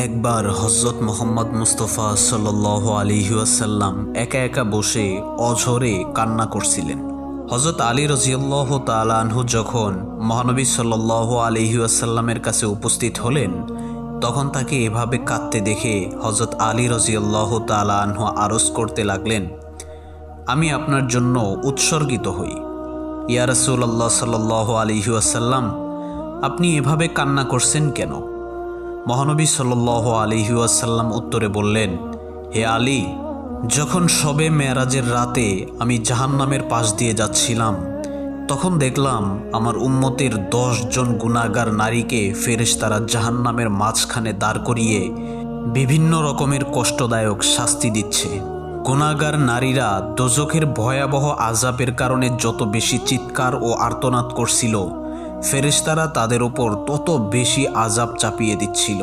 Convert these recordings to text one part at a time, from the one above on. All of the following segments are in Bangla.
একবার হযরত মুহাম্মদ মুস্তাফা সাল্লাল্লাহু আলাইহি ওয়াসাল্লাম একা একা বসে অঝরে কান্না করছিলেন। হযরত আলী রাদিয়াল্লাহু তাআলা আনহু যখন মহানবী সাল্লাল্লাহু আলাইহি ওয়াসাল্লামের কাছে উপস্থিত হলেন, তখন তাকে এভাবে কাঁদতে দেখে হযরত আলী রাদিয়াল্লাহু তাআলা আনহু আরজ করতে লাগলেন, আমি আপনার জন্য উৎসর্গিত হই। ইয়া রাসূলুল্লাহ সাল্লাল্লাহু আলাইহি ওয়াসাল্লাম, আপনি এভাবে কান্না করছেন কেন? মহানবী সাল্লাল্লাহু আলাইহি ওয়াসাল্লাম উত্তরে বললেন, হে আলী, যখন শবে মেরাজের রাতে আমি জাহান্নামের পাশ দিয়ে যাচ্ছিলাম, তখন দেখলাম আমার উম্মতের 10 জন গুনাহগার নারীকে ফেরেশতারা জাহান্নামের মাঝখানে দাঁড় করিয়ে বিভিন্ন রকমের কষ্টদায়ক শাস্তি দিচ্ছে। গুনাহগার নারীরা দোজখের ভয়াবহ আযাবের কারণে যত বেশি চিৎকার ও আর্তনাদ করছিল, ফেরেশতারা তাদের ওপর তত বেশি আযাব চাপিয়ে দিচ্ছিল।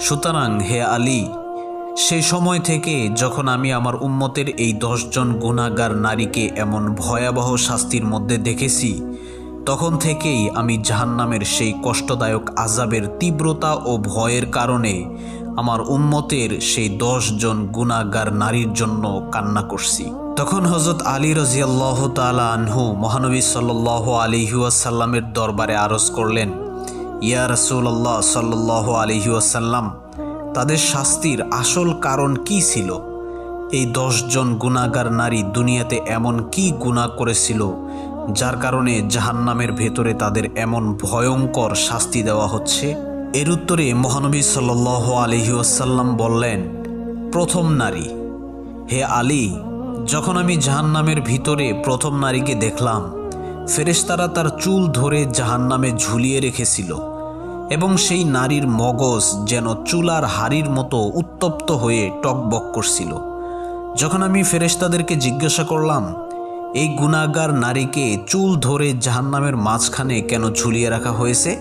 সুতরাং হে আলী, সেই সময় থেকে যখন আমি আমার উম্মতের এই 10 জন গুনাহগার নারীকে এমন ভয়াবহ শাস্তির মধ্যে দেখেছি, তখন থেকেই আমি জাহান্নামের সেই কষ্টদায়ক আযাবের তীব্রতা ও ভয়ের কারণে আমার উম্মতের সেই 10 জন গুনাহগার নারীর জন্য কান্না করছি। তখন হযরত আলী রাদিয়াল্লাহু তাআলা আনহু মহানবী সাল্লাল্লাহু আলাইহি ওয়াসাল্লামের দরবারে আরজ করলেন, ইয়া রাসূলুল্লাহ সাল্লাল্লাহু আলাইহি ওয়াসাল্লাম, তাদের শাস্তির আসল কারণ কি ছিল? এই 10 জন গুনাহগার নারী দুনিয়াতে এমন কি গুনাহ করেছিল যার কারণে জাহান্নামের ভেতরে তাদের এমন ভয়ঙ্কর শাস্তি দেওয়া হচ্ছে? এর উত্তরে মহানবী সাল্লাল্লাহু আলাইহি ওয়াসাল্লাম বললেন, প্রথম নারী। হে আলী, যখন আমি জাহান্নামের ভিতরে প্রথম নারীকে দেখলাম, ফেরেশতারা তার চুল ধরে জাহান্নামে ঝুলিয়ে রেখেছিল এবং সেই নারীর মগজ যেন চুলার হাড়ির মতো উত্তপ্ত হয়ে টকবক করছিল। যখন আমি ফেরেশতাদেরকে জিজ্ঞাসা করলাম, এই গুনাহগার নারীকে চুল ধরে জাহান্নামের মাঝখানে কেন ঝুলিয়ে রাখা হয়েছে?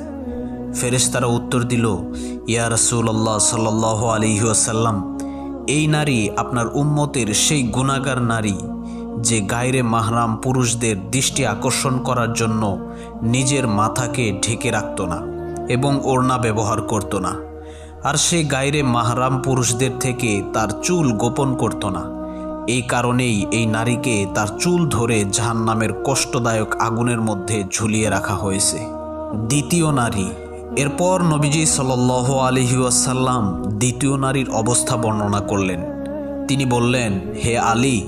ফেরেশতারা উত্তর দিল, ইয়া রাসূলুল্লাহ সাল্লাল্লাহু আলাইহি ওয়াসাল্লাম, এই নারী আপনার উম্মতের সেই গুনাহগার নারী যে গায়রে মাহরাম পুরুষদের দৃষ্টি আকর্ষণ করার জন্য নিজের মাথাকে ঢেকে রাখত না এবং ওড়না ব্যবহার করত না, আর সে গায়রে মাহরাম পুরুষদের থেকে তার চুল গোপন করত না। এই কারণেই এই নারীকে তার চুল ধরে জাহান্নামের কষ্টদায়ক আগুনের মধ্যে ঝুলিয়ে রাখা হয়েছে। দ্বিতীয় নারী। এরপর নবীজি সাল্লাল্লাহু আলাইহি ওয়াসাল্লাম দ্বিতীয় নারীর অবস্থা বর্ণনা করলেন। তিনি বললেন, হে আলী,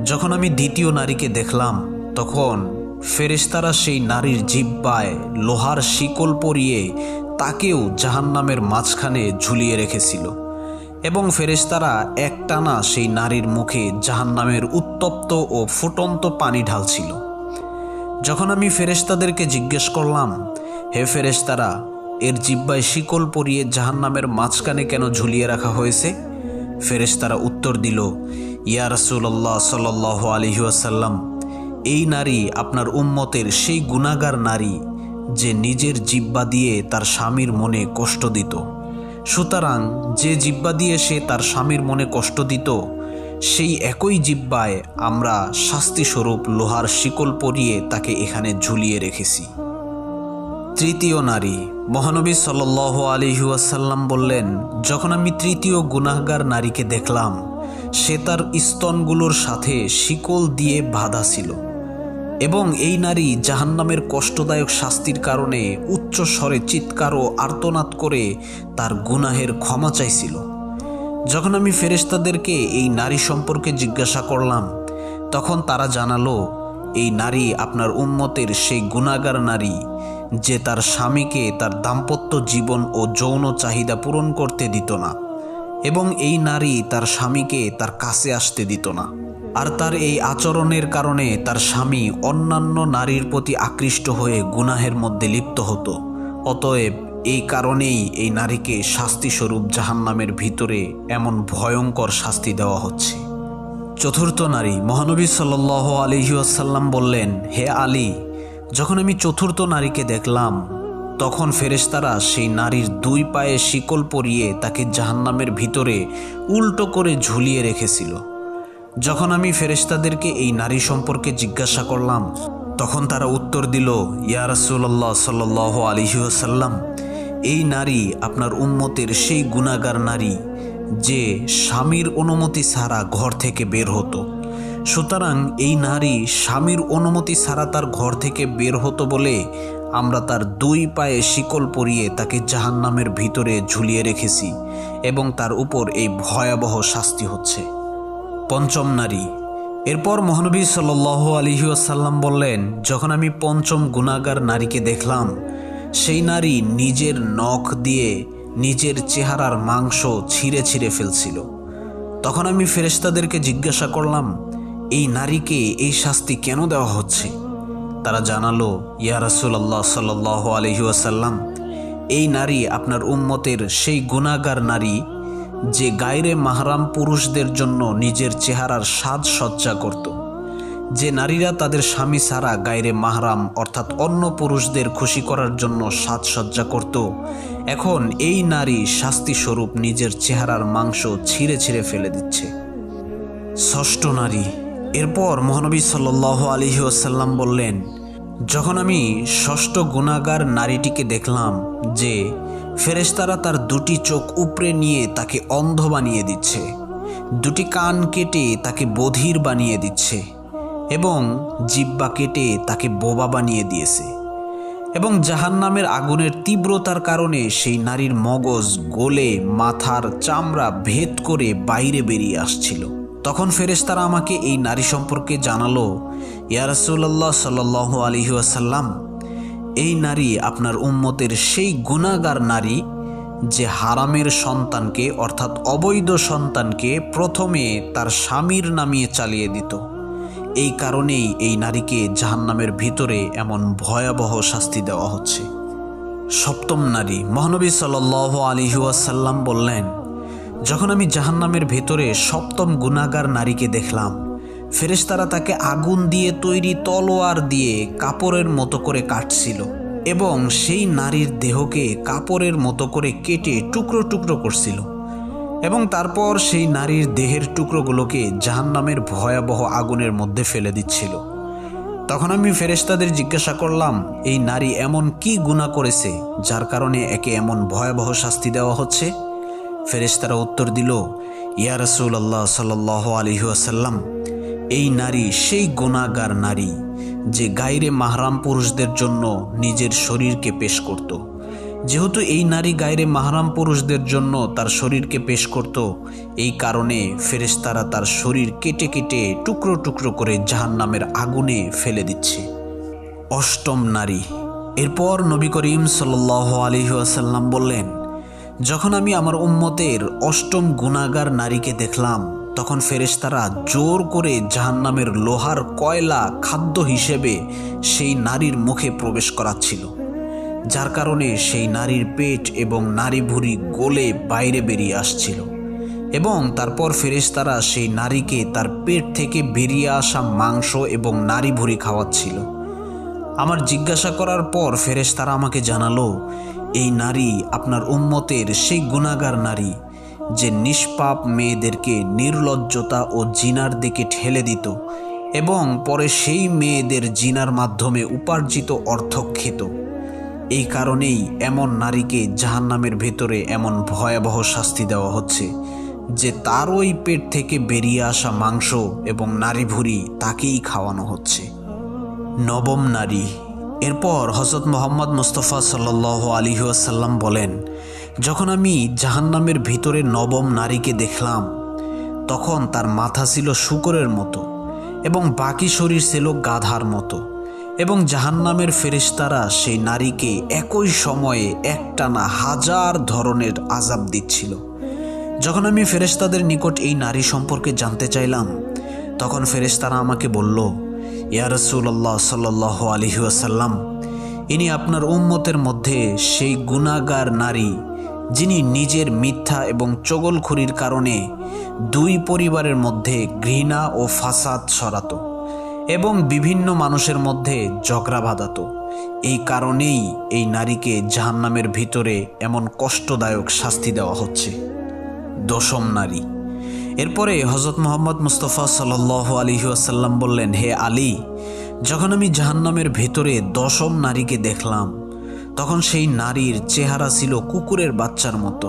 যখন আমি দ্বিতীয় নারীকে দেখলাম, তখন ফেরেশতারা সেই নারীর জিহ্বায় লোহার শিকল পরিয়ে তাকেও জাহান্নামের মাঝখানে ঝুলিয়ে রেখেছিল এবং ফেরেশতারা একটানা সেই নারীর মুখে জাহান্নামের উত্তপ্ত ও ফুটন্ত পানি ঢালছিল। যখন আমি ফেরেশতাদেরকে জিজ্ঞেস করলাম, হে ফেরেশতারা, এর জিহ্বায় শিকল পরিয়ে জাহান্নামের মাঝখানে কেন ঝুলিয়ে রাখা হয়েছে? ফেরেশতারা উত্তর দিল, ইয়া রাসূলুল্লাহ সাল্লাল্লাহু আলাইহি ওয়াসাল্লাম, এই নারী আপনার উম্মতের সেই গুনাহগার নারী যে নিজের জিহ্বা দিয়ে তার স্বামীর মনে কষ্ট দিত। সুতরাং যে জিহ্বা দিয়ে সে তার স্বামীর মনে কষ্ট দিত, সেই একই জিহ্বায় আমরা শাস্তিস্বরূপ লোহার শিকল পরিয়ে তাকে এখানে ঝুলিয়ে রেখেছি। তৃতীয় নারী। মহানবী সাল্লাল্লাহু আলাইহি ওয়াসাল্লাম বললেন, যখন আমি তৃতীয় গুনাহগার নারীকে দেখলাম, সে তার স্তনগুলোর সাথে শিকল দিয়ে বাঁধা ছিল এবং এই নারী জাহান্নামের কষ্টদায়ক শাস্তির কারণে উচ্চ স্বরে চিৎকার ও আর্তনাদ করে তার গুনাহের ক্ষমা চাইছিল। যখন আমি ফেরেশতাদেরকে এই নারী সম্পর্কে জিজ্ঞাসা করলাম, তখন তারা জানালো, এই নারী আপনার উম্মতের সেই গুনাহগার নারী যে তার স্বামীকে তার দাম্পত্য জীবন ও যৌন চাহিদা পূরণ করতে দিত না এবং এই নারী তার স্বামীকে তার কাছে আসতে দিত না, আর তার এই আচরণের কারণে তার স্বামী অন্যান্য নারীর প্রতি আকৃষ্ট হয়ে গুনাহের মধ্যে লিপ্ত হতো। অতএব এই কারণেই এই নারীকে শাস্তিস্বরূপ জাহান্নামের ভিতরে এমন ভয়ঙ্কর শাস্তি দেওয়া হচ্ছে। চতুর্থ নারী। মহানবী সাল্লাল্লাহু আলাইহি ওয়াসাল্লাম বললেন, হে আলী, যখন আমি চতুর্থ নারীকে দেখলাম, তখন ফেরেশতারা সেই নারীর 2 পায়ে শিকল পরিয়ে তাকে জাহান্নামের ভিতরে উল্টো করে ঝুলিয়ে রেখেছিল। যখন আমি ফেরেশতাদেরকে এই নারী সম্পর্কে জিজ্ঞাসা করলাম, তখন তারা উত্তর দিল, ইয়া রাসূলুল্লাহ সাল্লাল্লাহু আলাইহি ওয়াসাল্লাম, এই নারী আপনার উম্মতের সেই গুনাহগার নারী যে স্বামীর অনুমতি ছাড়া ঘর থেকে বের হতো। সুতরাং এই নারী স্বামীর অনুমতি ছাড়া তার ঘর থেকে বের হতো বলে আমরা তার 2 পায়ে শিকল পরিয়ে তাকে জাহান্নামের ভিতরে ঝুলিয়ে রেখেছি এবং তার উপর এই ভয়াবহ শাস্তি হচ্ছে। 5ম নারী। এরপর মহানবী সাল্লাল্লাহু আলাইহি ওয়াসাল্লাম বললেন, যখন আমি 5ম গুনাহগার নারীকে দেখলাম, সেই নারী নিজের নখ দিয়ে নিজের চেহারার মাংস ছিঁড়ে ছিঁড়ে ফেলছিল। তখন আমি ফেরেশতাদেরকে জিজ্ঞাসা করলাম, এই নারীকে এই শাস্তি কেন দেওয়া হচ্ছে? তারা জানালো, ইয়া রাসূলুল্লাহ সাল্লাল্লাহু আলাইহি ওয়াসাল্লাম, এই নারী আপনার উম্মতের সেই গুনাহগার নারী যে গায়রে মাহরাম পুরুষদের জন্য নিজের চেহারার সাজসজ্জা করত। যে নারীরা তাদের স্বামী ছাড়া গায়রে মাহরাম অর্থাৎ অন্য পুরুষদের খুশি করার জন্য সাজসজ্জা করত, এখন এই নারী শাস্তিস্বরূপ নিজের চেহারার মাংস ছিঁড়ে ছিঁড়ে ফেলে দিচ্ছে। 6ষ্ঠ নারী। এরপর মহানবী সাল্লাল্লাহু আলাইহি ওয়াসাল্লাম বললেন, যখন আমি 6ষ্ঠ গুনাহগার নারীটিকে দেখলাম যে ফেরেশতারা তার 2টি চোখ উপড়ে নিয়ে তাকে অন্ধ বানিয়ে দিচ্ছে, 2টি কান কেটে তাকে বধির বানিয়ে দিচ্ছে এবং জিহ্বা কেটে তাকে বোবা বানিয়ে দিয়েছে এবং জাহান্নামের আগুনের তীব্রতার কারণে সেই নারীর মগজ গলে মাথার চামড়া ভেদ করে বাইরে বেরিয়ে আসছিল। তখন ফেরেশতারা আমাকে এই নারী সম্পর্কে জানালো, ইয়া রাসূলুল্লাহ সাল্লাল্লাহু আলাইহি ওয়াসাল্লাম, এই নারী আপনার উম্মতের সেই গুনাহগার নারী যে হারামের সন্তানকে অর্থাৎ অবৈধ সন্তানকে প্রথমে তার স্বামীর নামিয়ে চালিয়ে দিত। এই কারণেই এই নারীকে জাহান্নামের ভিতরে এমন ভয়াবহ শাস্তি দেওয়া হচ্ছে। 7ম নারী। মহানবী সাল্লাল্লাহু আলাইহি ওয়াসাল্লাম বললেন, যখন আমি জাহান্নামের ভেতরে 7ম গুনাহগার নারীকে দেখলাম, ফেরেশতারা তাকে আগুন দিয়ে তৈরি তলোয়ার দিয়ে কাপড়ের মতো করে কাটছিল এবং সেই নারীর দেহকে কাপড়ের মতো করে কেটে টুকরো টুকরো করছিল এবং তারপর সেই নারীর দেহের টুকরোগুলোকে জাহান্নামের ভয়াবহ আগুনের মধ্যে ফেলে দিচ্ছিল। তখন আমি ফেরেশতাদের জিজ্ঞাসা করলাম, এই নারী এমন কি গুনাহ করেছে যার কারণে একে এমন ভয়াবহ শাস্তি দেওয়া হচ্ছে? ফেরেশতারা উত্তর দিল, ইয়া রাসূলুল্লাহ সাল্লাল্লাহু আলাইহি ওয়াসাল্লাম, এই নারী সেই গুনাহগার নারী যে গায়রে মাহরাম পুরুষদের জন্য নিজের শরীরকে পেশ করত। যেহেতু এই নারী গায়রে মাহরাম পুরুষদের জন্য তার শরীরকে পেশ করত, এই কারণে ফেরেশতারা তার শরীর কেটে কেটে টুকরো টুকরো করে জাহান্নামের আগুনে ফেলে দিচ্ছে। 8ম নারী। এরপর নবী করিম সাল্লাল্লাহু আলাইহি ওয়াসাল্লাম বললেন, যখন আমি আমার উম্মতের 8ম গুনাহগার নারীকে দেখলাম, তখন ফেরেশতারা জোর করে জাহান্নামের লোহার কয়লা খাদ্য হিসেবে সেই নারীর মুখে প্রবেশ করাচ্ছিল, যার কারণে সেই নারীর পেট এবং নারী ভুঁড়ি গলে বাইরে বেরিয়ে আসছিল এবং তারপর ফেরেশতারা সেই নারীকে তার পেট থেকে বেরিয়ে আসা মাংস এবং নারী ভুঁড়ি খাওয়াচ্ছিল। আমার জিজ্ঞাসা করার পর ফেরেশতারা আমাকে জানালো, এই নারী আপনার উম্মতের সেই গুনাহগার নারী যে নিষ্পাপ মেয়েদেরকে নির্লজ্জতা ও জিনার দিকে ঠেলে দিত এবং পরে সেই মেয়েদের জিনার মাধ্যমে উপার্জিত অর্থ খেত। এই কারণেই এমন নারীকে জাহান্নামের ভেতরে এমন ভয়াবহ শাস্তি দেওয়া হচ্ছে যে তার ওই পেট থেকে বেরিয়ে আসা মাংস এবং নারী ভুঁড়ি তাকেই খাওয়ানো হচ্ছে। 9ম নারী। এরপর হযরত মুহাম্মদ মুস্তাফা সাল্লাল্লাহু আলাইহি ওয়াসাল্লাম বলেন, যখন আমি জাহান্নামের ভিতরে 9ম নারীকে দেখলাম, তখন তার মাথা ছিল শূকরের মতো এবং বাকি শরীর ছিল গাধার মতো এবং জাহান্নামের ফেরেশতারা সেই নারীকে একই সময়ে একটানা 1000 ধরনের আযাব দিচ্ছিল। যখন আমি ফেরেশতাদের নিকট এই নারী সম্পর্কে জানতে চাইলাম, তখন ফেরেশতারা আমাকে বলল, ইয়া রাসূলুল্লাহ সাল্লাল্লাহু আলাইহি ওয়াসাল্লাম, ইনি আপনার উম্মতের মধ্যে সেই গুনাহগার নারী যিনি নিজের মিথ্যা এবং চগলখুরির কারণে 2 পরিবারের মধ্যে ঘৃণা ও ফাসাদ ছড়াতো এবং বিভিন্ন মানুষের মধ্যে ঝগড়া বাঁধাতো। এই কারণেই এই নারীকে জাহান্নামের ভিতরে এমন কষ্টদায়ক শাস্তি দেওয়া হচ্ছে। 10ম নারী। এরপরে হযরত মুহাম্মদ মুস্তাফা সাল্লাল্লাহু আলাইহি ওয়াসাল্লাম বললেন, হে আলী, যখন আমি জাহান্নামের ভেতরে 10ম নারীকে দেখলাম, তখন সেই নারীর চেহারা ছিল কুকুরের বাচ্চার মতো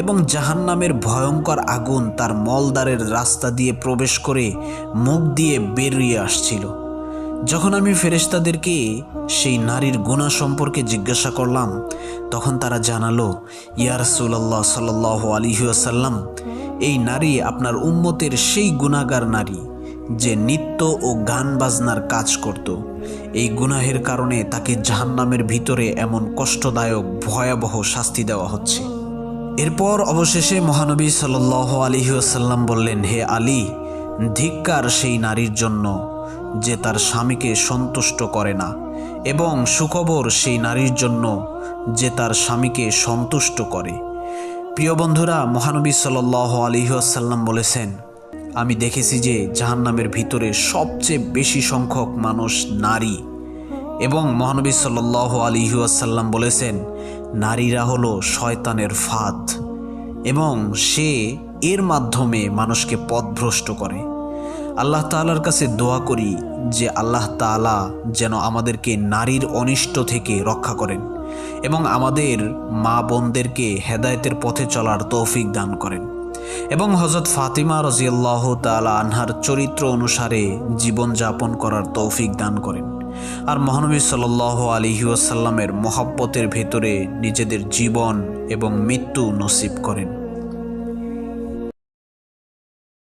এবং জাহান্নামের ভয়ঙ্কর আগুন তার মলদ্বারের রাস্তা দিয়ে প্রবেশ করে মুখ দিয়ে বেরিয়ে আসছিল। যখন আমি ফেরেশতাদেরকে সেই নারীর গুনাহ সম্পর্কে জিজ্ঞাসা করলাম, তখন তারা জানালো, ইয়া রাসূলুল্লাহ সাল্লাল্লাহু আলাইহি ওয়াসাল্লাম, এই নারী আপনার উম্মতের সেই গুনাহগার নারী যে নৃত্য ও গান বাজনার কাজ করত। এই গুনাহের কারণে তাকে জাহান্নামের ভিতরে এমন কষ্টদায়ক ভয়াবহ শাস্তি দেওয়া হচ্ছে। এরপর অবশেষে মহানবী সাল্লাল্লাহু আলাইহি ওয়াসাল্লাম বললেন, হে আলী, ধিক্কার সেই নারীর জন্য যে তার স্বামীকে সন্তুষ্ট করে না, এবং সুখবর সেই নারীর জন্য যে তার স্বামীকে সন্তুষ্ট করে। প্রিয় বন্ধুরা, মহানবী সাল্লাল্লাহু আলাইহি ওয়াসাল্লাম বলেছেন, আমি দেখেছি যে জাহান্নামের ভিতরে সবচেয়ে বেশি সংখ্যক মানুষ নারী, এবং মহানবী সাল্লাল্লাহু আলাইহি ওয়াসাল্লাম বলেছেন, নারীরা হলো শয়তানের ফাঁদ এবং সে এর মাধ্যমে মানুষকে পথভ্রষ্ট করে। আল্লাহ তাআলার কাছে দোয়া করি যে আল্লাহ তাআলা যেন আমাদেরকে নারীর অনিষ্ট থেকে রক্ষা করেন এবং আমাদের মা বোনদেরকে হেদায়েতের পথে চলার তৌফিক দান করেন এবং হযরত ফাতিমা রাদিয়াল্লাহু তাআলা আনহার চরিত্র অনুসারে জীবন যাপন করার তৌফিক দান করেন। আর মহানবী সাল্লাল্লাহু আলাইহি ওয়াসাল্লামের মহব্বতের ভেতরে নিজেদের জীবন এবং মৃত্যু নসিব করেন।